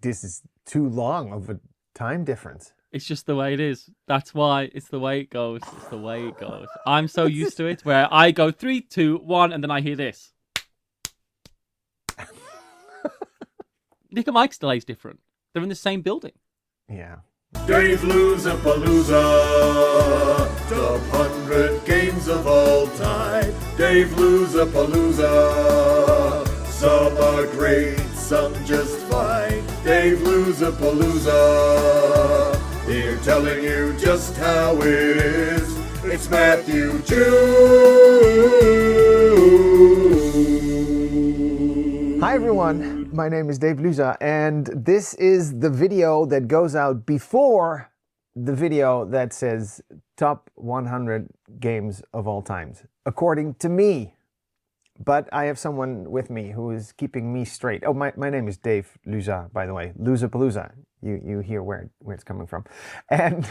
this is too long of a time difference. It's just the way it is. That's why it's the way it goes. It's the way it goes. I'm so It's used just- to it where I go 3, 2, 1, and then I hear this. Nick and Mike's delay is different. They're in the same building. Yeah. Dave Luzapalooza, top 100 games of all time. Dave Luzapalooza, some are great, some just fine. Dave Luzapalooza, here telling you just how it is. It's Matthew Jude. Hi everyone, my name is Dave Luza, and this is the video that goes out before the video that says top 100 games of all times, according to me. But I have someone with me who is keeping me straight. Oh, my name is Dave Luza, by the way. Luzapalooza. You hear where it's coming from. And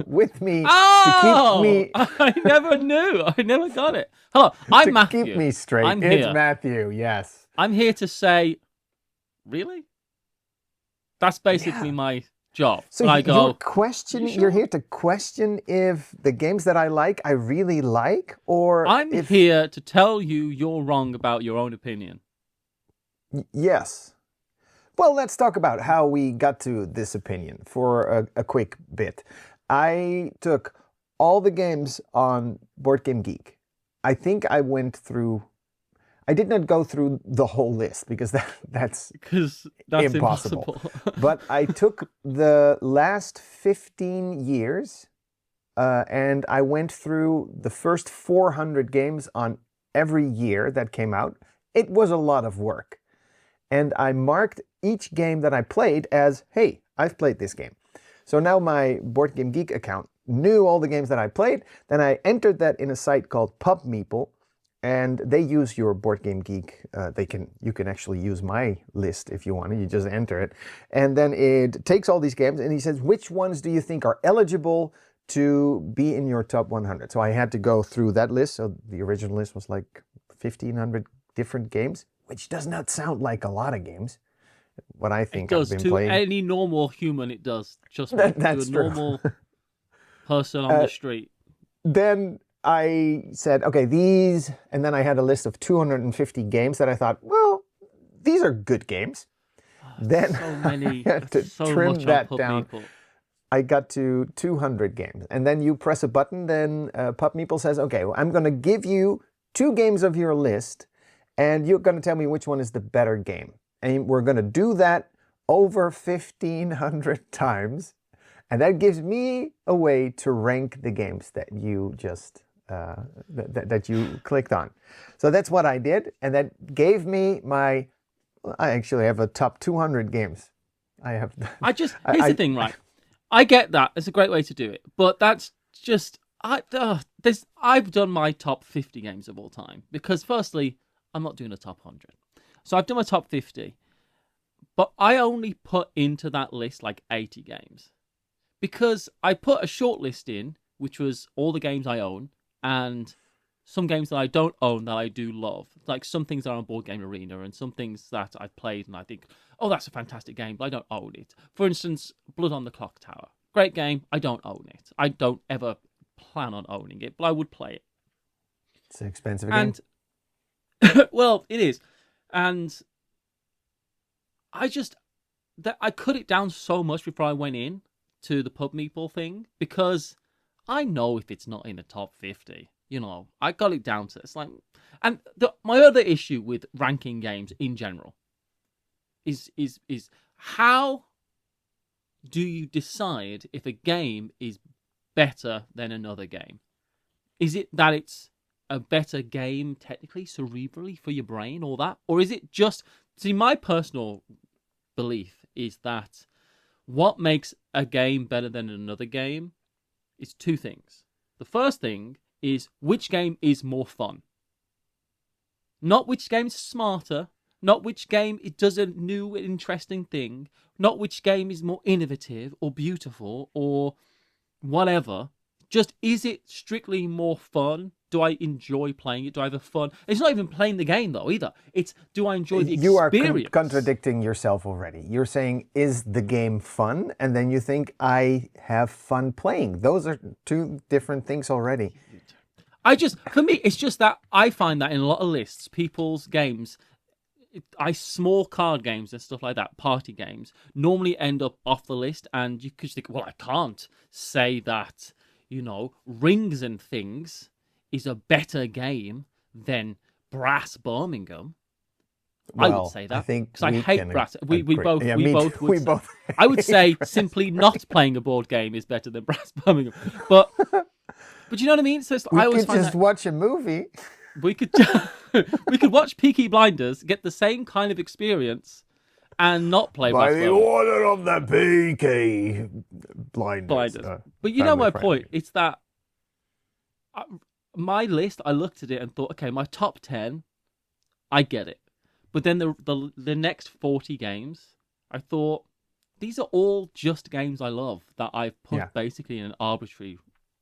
with me to keep me... I never knew. I never got it. Hello, I'm Matthew. To keep me straight, I'm it's here. Matthew, yes. I'm here to say, really? That's basically my job. So I go, you're here to question if the games that I like, I really like, or I'm if... here to tell you you're wrong about your own opinion. Yes. Well, let's talk about how we got to this opinion for a quick bit. I took all the games on Board Game Geek. I think I went through... I did not go through the whole list because that's impossible. But I took the last 15 years and I went through the first 400 games on every year that came out. It was a lot of work. And I marked each game that I played as, hey, I've played this game. So now my Board Game Geek account knew all the games that I played. Then I entered that in a site called Pub Meeple. And they use your Board Game Geek. You can actually use my list if you want to. You just enter it. And then it takes all these games and he says, which ones do you think are eligible to be in your top 100? So I had to go through that list. So the original list was like 1,500 different games, which does not sound like a lot of games. What I think it does. I've been To playing. any normal human, it does. Just That's to a true. normal person on the street. Then I said, okay, these, and then I had a list of 250 games that I thought, well, these are good games. Then So many, I had to so trim much on that Pub down. Meeple. I got to 200 games. And then you press a button, then Pub Meeple says, okay, well, I'm going to give you 2 games of your list, and you're going to tell me which one is the better game. And we're going to do that over 1,500 times. And that gives me a way to rank the games that you just... that you clicked on. So that's what I did, and that gave me my... I actually have a top 200 games. Here's the thing, right? I get that. It's a great way to do it. But that's just... I've done my top 50 games of all time. Because firstly, I'm not doing a top 100. So I've done my top 50. But I only put into that list like 80 games. Because I put a short list in, which was all the games I own, and some games that I don't own that I do love. Like some things that are on Board Game Arena and some things that I've played and I think, oh, that's a fantastic game, but I don't own it. For instance, Blood on the Clocktower. Great game, I don't own it. I don't ever plan on owning it, but I would play it. It's an expensive game. And, well, it is. And I cut it down so much before I went in to the Pub Meeple thing because... I know if it's not in the top 50, I got it down to it's like, and my other issue with ranking games in general is how do you decide if a game is better than another game? Is it that it's a better game technically, cerebrally for your brain, all that, or is it just? See, my personal belief is that what makes a game better than another game. It's 2 things. The first thing is which game is more fun. Not which game is smarter. Not which game it does a new interesting thing. Not which game is more innovative or beautiful or whatever. Just, is it strictly more fun? Do I enjoy playing it? Do I have a fun? It's not even playing the game though either. It's, do I enjoy the experience? You are contradicting yourself already. You're saying, is the game fun? And then you think, I have fun playing. Those are two different things already. For me, it's just that I find that in a lot of lists, people's games, small card games and stuff like that, party games, normally end up off the list. And you could think, well, I can't say that, Rings and Things is a better game than Brass Birmingham. Well, I would say that, I think because I hate Brass. We both we both. I would say simply not playing a board game is better than Brass Birmingham. But you know what I mean? So I always could just watch a movie. We could watch Peaky Blinders, get the same kind of experience, and not play by Brass the Birmingham. order of the Peaky Blinders. But you know my point. It's that my list, I looked at it and thought, okay, my top 10, I get it. But then the next 40 games, I thought, these are all just games I love that I've put basically in an arbitrary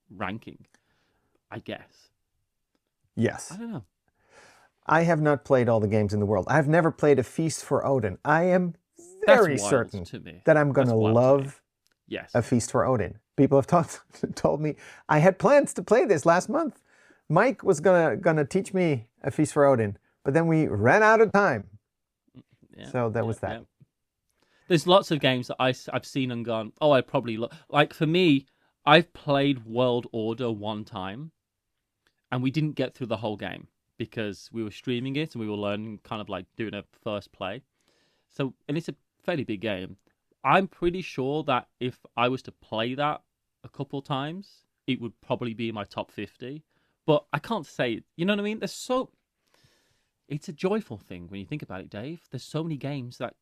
ranking, I guess. Yes. I don't know. I have not played all the games in the world. I've never played A Feast for Odin. I am very certain that I'm going to love A Feast for Odin. People have told me I had plans to play this last month. Mike was gonna teach me A Feast for Odin, but then we ran out of time. So that was that. Yeah. There's lots of games that I've seen and gone, oh, I probably look. Like for me, I've played World Order one time, and we didn't get through the whole game because we were streaming it and we were learning, kind of like doing a first play. So, and it's a fairly big game. I'm pretty sure that if I was to play that a couple times, it would probably be in my top 50. But I can't say it. You know what I mean? It's a joyful thing when you think about it, Dave. There's so many games that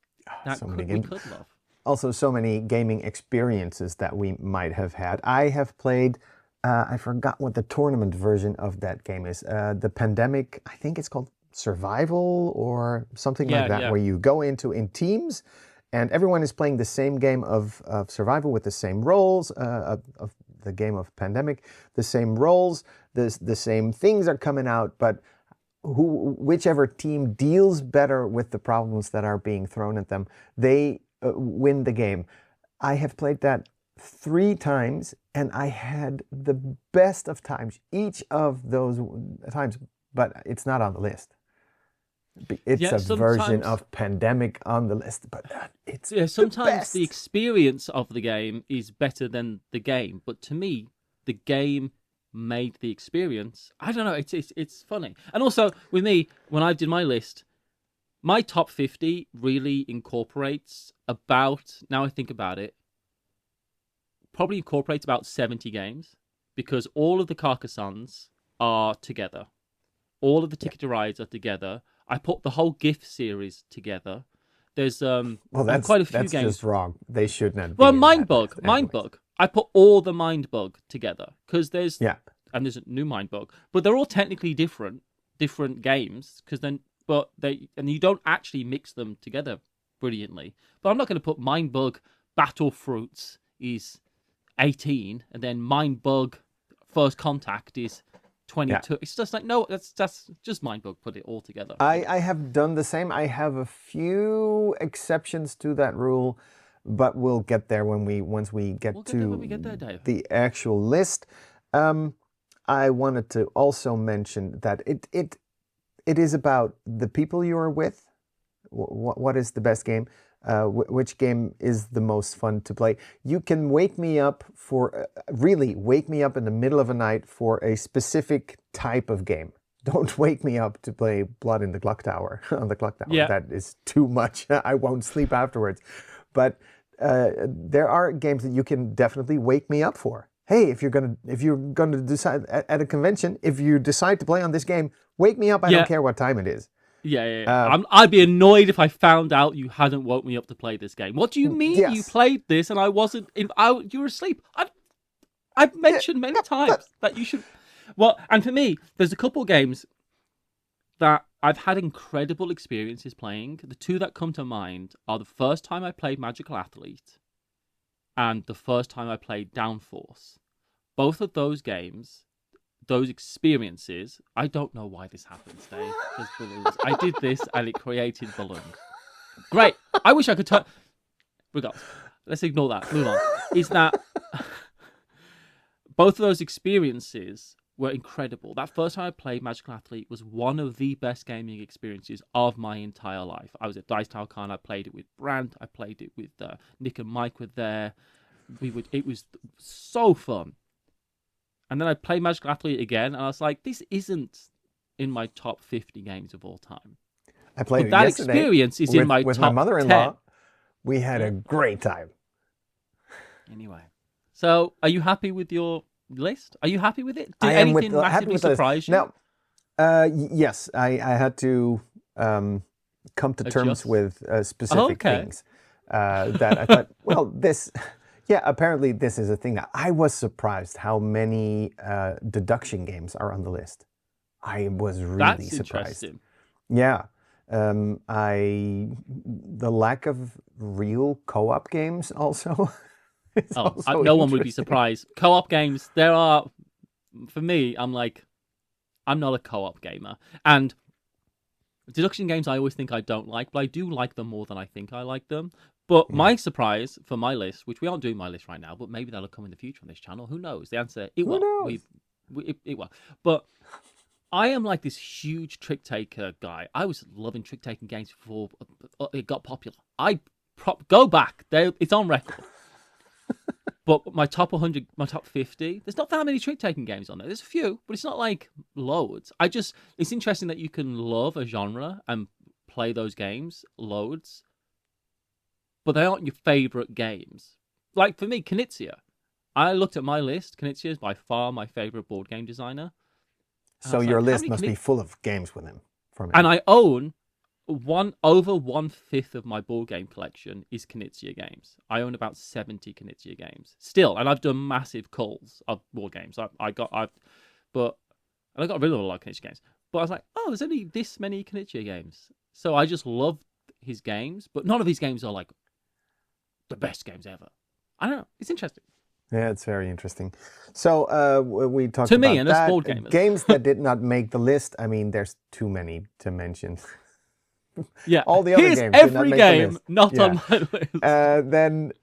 we could love. Also, so many gaming experiences that we might have had. I have played, I forgot what the tournament version of that game is. The Pandemic, I think it's called Survival or something like that, where you go in teams and everyone is playing the same game of survival with the same roles, of the game of Pandemic, the same roles, the same things are coming out, but whichever team deals better with the problems that are being thrown at them, they win the game. I have played that 3 times and I had the best of times each of those times, but it's not on the list. It's a version of Pandemic on the list, but it's sometimes the experience of the game is better than the game. But to me, the game made the experience. I don't know. It's funny. And also with me, when I did my list, my top 50 really incorporates about, now I think about it, probably incorporates about 70 games because all of the Carcassonnes are together. All of the Ticket to Rides are together. I put the whole GIF series together. There's that's quite a few that's games. Just wrong. They shouldn't have. Well, Mindbug. I put all the Mindbug together because there's a new Mindbug, but they're all technically different games and you don't actually mix them together brilliantly. But I'm not going to put Mindbug Battle Fruits is 18 and then Mindbug First Contact is 22. It's just like, no, that's just Mindbug. Put it all together. I have done the same. I have a few exceptions to that rule, but we'll get there once we get there, the actual list. I wanted to also mention that it is about the people you are with. What is the best game? Which game is the most fun to play? You can wake me up wake me up in the middle of a night for a specific type of game. Don't wake me up to play Blood in the Clocktower on the Clocktower. Yeah. That is too much. I won't sleep afterwards. But there are games that you can definitely wake me up for. Hey, if you're gonna decide at a convention, if you decide to play on this game, wake me up. I don't care what time it is. I'd be annoyed if I found out you hadn't woke me up to play this game. What do you mean you played this and I wasn't? You were asleep. I've mentioned many times that you should. Well, and for me, there's a couple games that I've had incredible experiences playing. The 2 that come to mind are the first time I played Magical Athlete and the first time I played Downforce. both of those games, those experiences, I don't know why this happens, Dave. There's balloons. I did this and it created balloons. Great. I wish I could turn... Regardless, let's ignore that. Move on. Is that both of those experiences were incredible. That first time I played Magical Athlete was one of the best gaming experiences of my entire life. I was at Dice Tower Con. I played it with Brant. I played it with Nick and Mike were there. It was so fun. And then I played Magical Athlete again, and I was like, this isn't in my top 50 games of all time. I played but it that yesterday experience is in my with top my mother-in-law. 10. We had a great time. Anyway, so are you happy with your list? Are you happy with it? Did I am anything massively surprise you? Now, yes, I had to come to terms with specific things that I thought, well, this... Yeah, apparently this is a thing. I was surprised how many deduction games are on the list. I was really surprised. Interesting. Yeah. The lack of real co-op games also. No one would be surprised. Co-op games, there are, for me, I'm not a co-op gamer. And deduction games I always think I don't like, but I do like them more than I think I like them. But my surprise for my list, which we aren't doing my list right now, but maybe that'll come in the future on this channel. Who knows? The answer, it will. It will. But I am like this huge trick taker guy. I was loving trick taking games before it got popular. Go back. It's on record. But my top 100, my top 50, there's not that many trick taking games on there. There's a few, but it's not like loads. It's interesting that you can love a genre and play those games loads, but they aren't your favorite games. Like for me, Knizia. I looked at my list. Knizia is by far my favorite board game designer. So your list must be full of games with him. And I own over 1/5 of my board game collection is Knizia games. I own about 70 Knizia games still, and I've done massive culls of board games. I got rid of a lot of Knizia games. But I was like, oh, there's only this many Knizia games. So I just love his games, but none of his games are like the best games ever. I don't know. It's interesting. Yeah, it's very interesting. So we talked to about me and that. us board gamers. Games that did not make the list. I mean, there's too many to mention. Yeah, all the other here's games did not every make game the list. not on my list. Then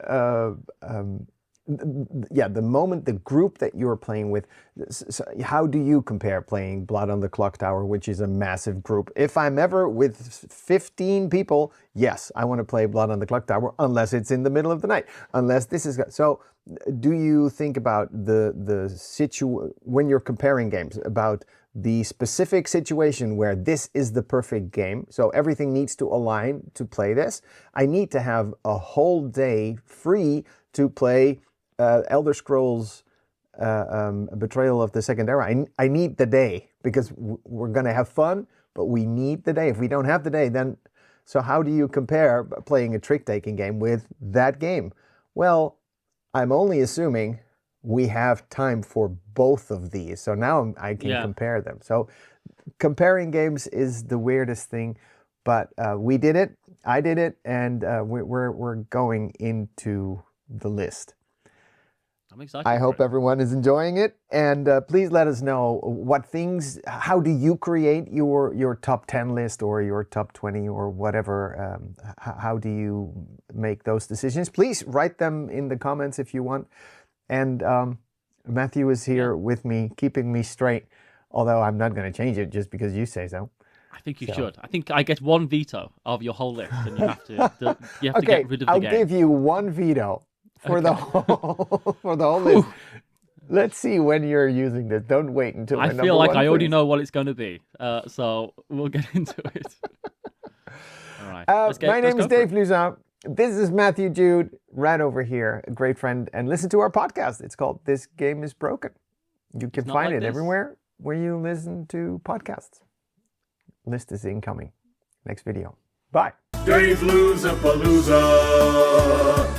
the moment the group that you're playing with, so how do you compare playing Blood on the Clocktower, which is a massive group? If I'm ever with 15 people, yes, I want to play Blood on the Clocktower, unless it's in the middle of the night. Unless this is so. Do you think about when you're comparing games, about the specific situation where this is the perfect game, so everything needs to align to play this? I need to have a whole day free to play Elder Scrolls Betrayal of the Second Era. I need the day because we're going to have fun, but we need the day. If we don't have the day, then... So how do you compare playing a trick-taking game with that game? Well, I'm only assuming we have time for both of these. So now I can compare them. So comparing games is the weirdest thing, but we did it. I did it, and we're going into the list. I'm excited. I hope everyone is enjoying it, and please let us know how do you create your top 10 list or your top 20 or whatever. How do you make those decisions? Please write them in the comments if you want. And Matthew is here with me, keeping me straight, although I'm not going to change it just because you say so. I think you should. I think I get one veto of your whole list, and you have to get rid of the I'll game. give you one veto for the whole list. Let's see when you're using this. Don't wait until I feel like I already know what it's going to be, so we'll get into it. All right. My name is Dave Luza. This is Matthew Jude, right over here, a great friend, and listen to our podcast. It's called This Game is Broken. You can find it everywhere where you listen to podcasts. List is incoming. Next video. Bye. Dave Luzapalooza,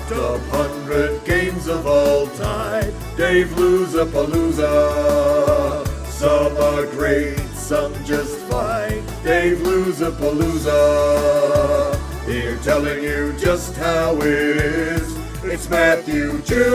top 100 games of all time. Dave Luzapalooza, some are great, some just fine. Dave Luzapalooza, here telling you just how it is. It's Matthew Jude.